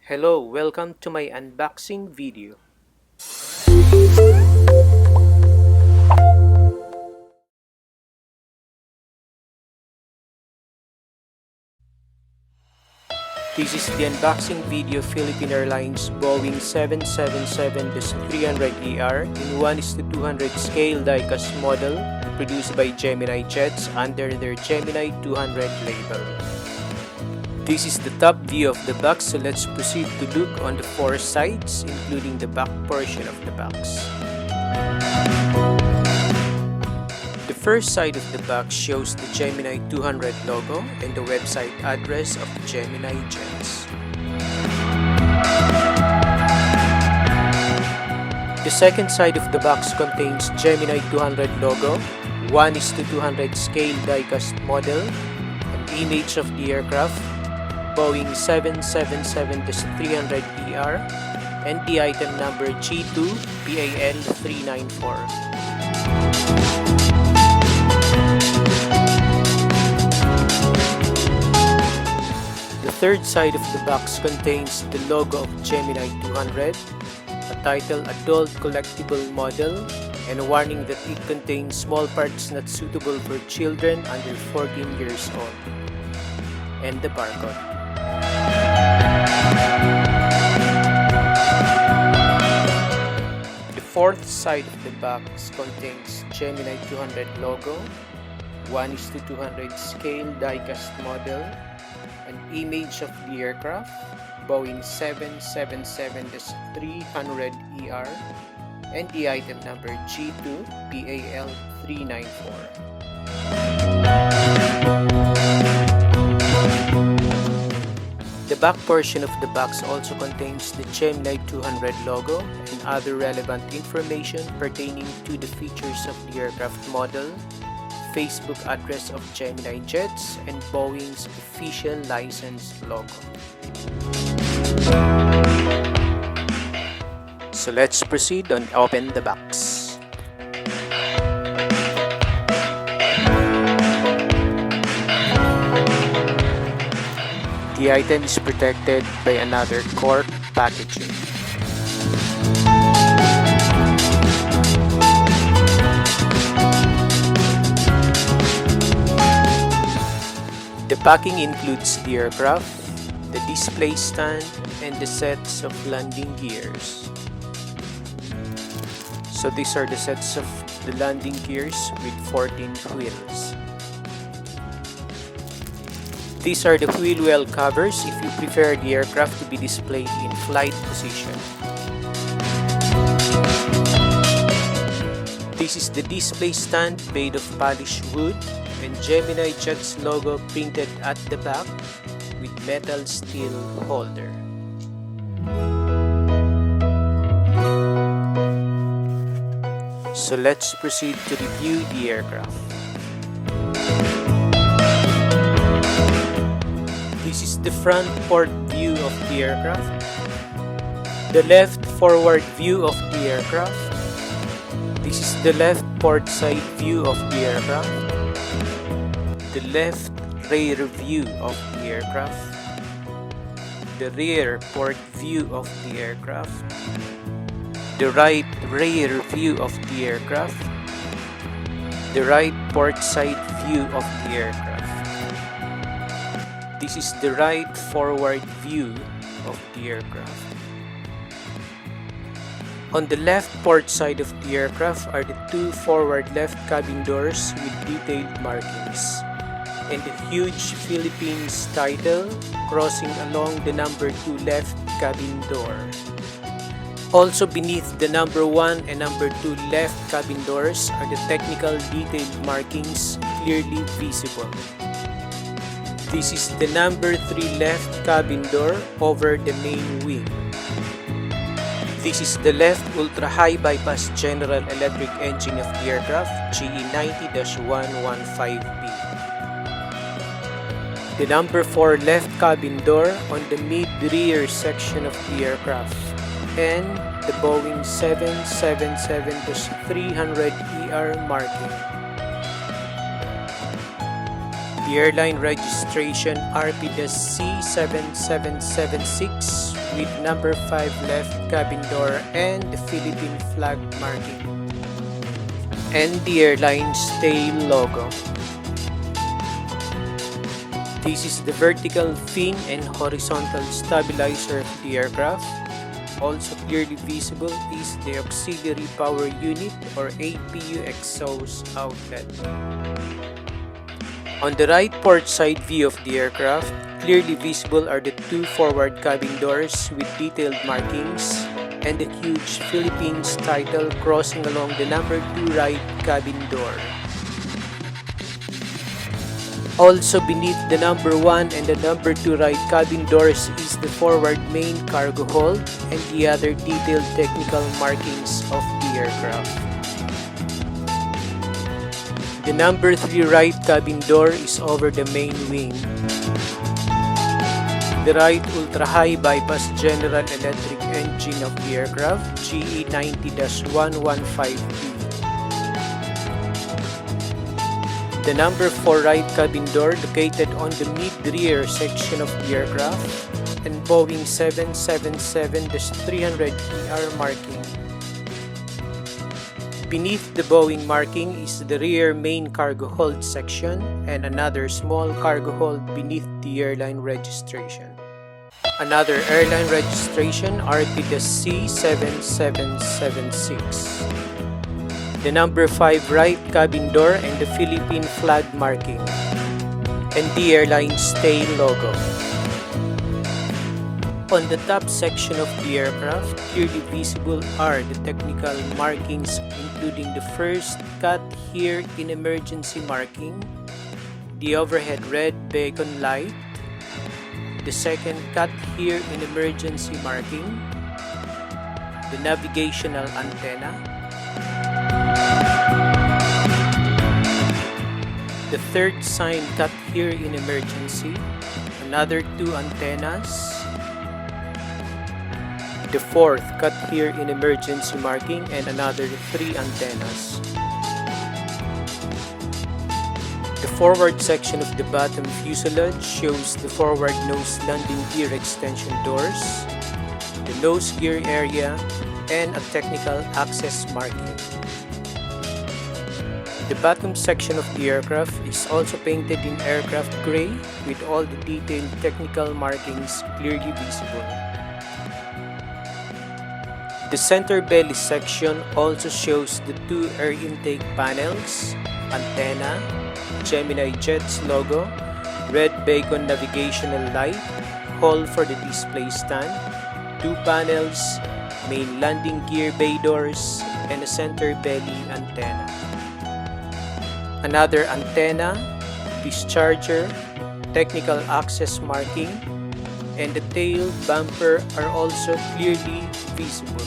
Hello, welcome to my unboxing video. This is the unboxing video of Philippine Airlines Boeing 777-300ER in 1:200 scale diecast model produced by Gemini Jets under their Gemini 200 label. This is the top view of the box, so let's proceed to look on the four sides, including the back portion of the box. The first side of the box shows the Gemini 200 logo and the website address of Gemini Jets. The second side of the box contains Gemini 200 logo, 1:200 scale diecast model, an image of the aircraft, Boeing 777-300ER, and the item number G2 PAL394. The third side of the box contains the logo of Gemini 200, a title Adult Collectible Model, and a warning that it contains small parts not suitable for children under 14 years old, and the barcode. The fourth side of the box contains Gemini 200 logo, 1:200 scale diecast model, an image of the aircraft, Boeing 777-300ER, and the item number G2 PAL394. The back portion of the box also contains the Gemini 200 logo and other relevant information pertaining to the features of the aircraft model, Facebook address of Gemini Jets, and Boeing's official license logo. So let's proceed and open the box. The item is protected by another cork packaging. The packing includes the aircraft, the display stand, and the sets of landing gears. So these are the sets of the landing gears with 14 wheels. These are the wheel well covers if you prefer the aircraft to be displayed in flight position. This is the display stand made of polished wood and Gemini Jets logo printed at the back with metal steel holder. So let's proceed to review the aircraft. This is the front port view of the aircraft, the left forward view of the aircraft. This is the left port side view of the aircraft, the left rear view of the aircraft, the rear port view of the aircraft, the right rear view of the aircraft, the right port side view of the aircraft. This is the right forward view of the aircraft. On the left port side of the aircraft are the two forward left cabin doors with detailed markings, and the huge Philippines title crossing along the number 2 left cabin door. Also beneath the number 1 and number 2 left cabin doors are the technical detailed markings clearly visible. This is the number 3 left cabin door over the main wing. This is the left ultra-high bypass General Electric engine of the aircraft, GE90-115B. The number 4 left cabin door on the mid-rear section of the aircraft, and the Boeing 777-300ER marking. The airline registration RP-C7776 with number 5 left cabin door and the Philippine flag marking. And the airline's tail logo. This is the vertical fin and horizontal stabilizer of the aircraft. Also clearly visible is the auxiliary power unit or APU exhaust outlet. On the right port side view of the aircraft, clearly visible are the two forward cabin doors with detailed markings and the huge Philippines title crossing along the number 2 right cabin door. Also beneath the number 1 and the number 2 right cabin doors is the forward main cargo hold and the other detailed technical markings of the aircraft. The number 3 right cabin door is over the main wing. The right ultra-high bypass General Electric engine of the aircraft, GE90-115B. The number 4 right cabin door located on the mid-rear section of the aircraft and Boeing 777-300ER marking. Beneath the Boeing marking is the rear main cargo hold section and another small cargo hold beneath the airline registration. Another airline registration RP-C7776. The number 5 right cabin door and the Philippine flag marking. And the airline's tail logo. On the top section of the aircraft, clearly visible are the technical markings including the first cut here in emergency marking, the overhead red beacon light, the second cut here in emergency marking, the navigational antenna, the third sign cut here in emergency, another 2 antennas, the fourth cut here in emergency marking and another 3 antennas. The forward section of the bottom fuselage shows the forward nose landing gear extension doors, the nose gear area, and a technical access marking. The bottom section of the aircraft is also painted in aircraft gray with all the detailed technical markings clearly visible. The center belly section also shows the 2 air intake panels, antenna, Gemini Jets logo, red beacon navigational light, hole for the display stand, 2 panels, main landing gear bay doors, and a center belly antenna. Another antenna, discharger, technical access marking, and the tail bumper are also clearly visible.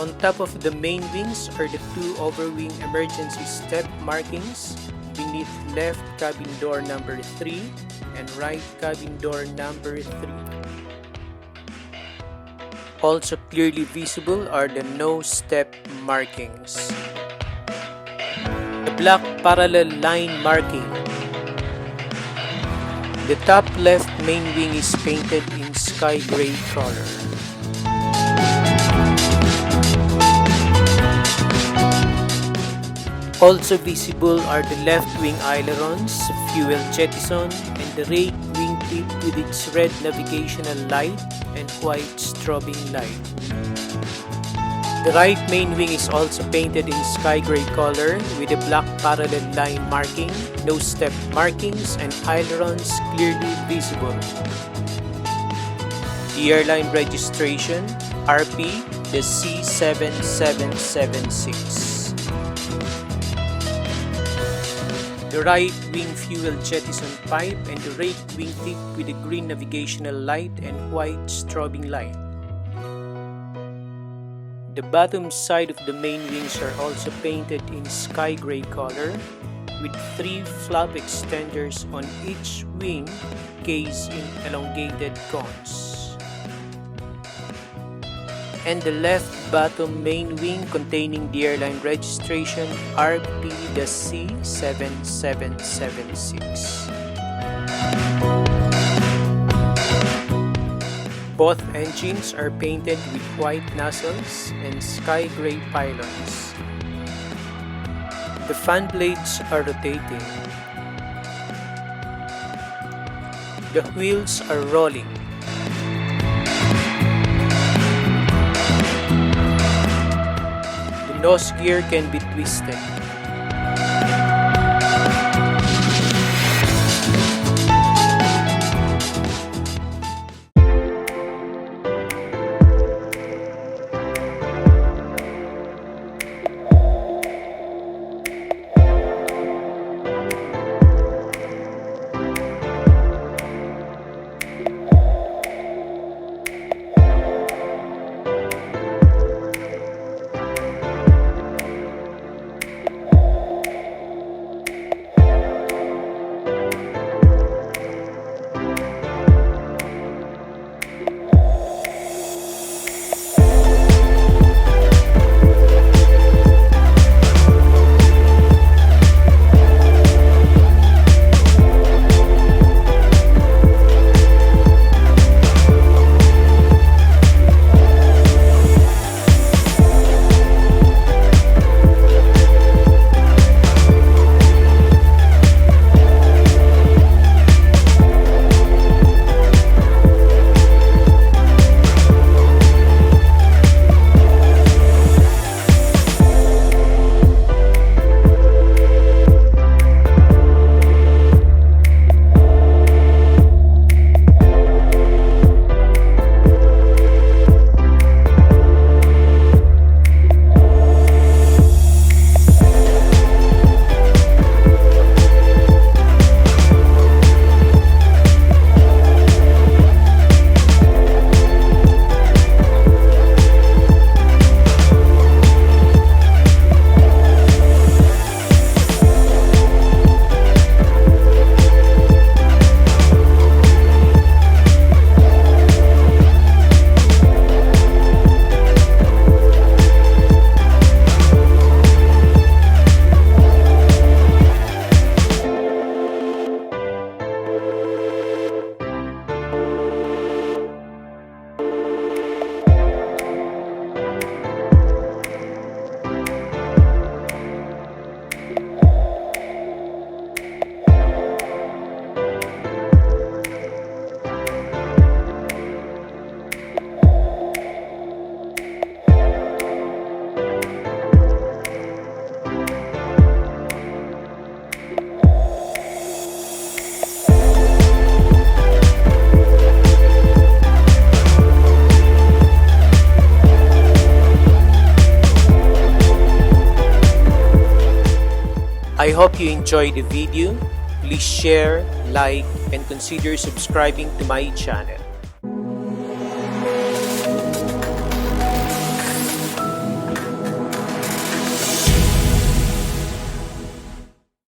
On top of the main wings are the 2 overwing emergency step markings beneath left cabin door number 3 and right cabin door number 3. Also clearly visible are the nose step markings. The black parallel line marking. The top left main wing is painted in sky gray color. Also visible are the left wing ailerons, fuel jettison, and the right wing tip with its red navigational light and white strobing light. The right main wing is also painted in sky gray color with a black parallel line marking, nose step markings, and ailerons clearly visible. The airline registration RP the C7776. The right wing fuel jettison pipe and the right wing tip with a green navigational light and white strobing light. The bottom side of the main wings are also painted in sky gray color with 3 flap extenders on each wing cased in elongated cones. and the left bottom main wing containing the airline registration RP-C7776. Both engines are painted with white nozzles and sky gray pylons. The fan blades are rotating. The wheels are rolling. The nose gear can be twisted. I hope you enjoyed the video. Please share, like, and consider subscribing to my channel.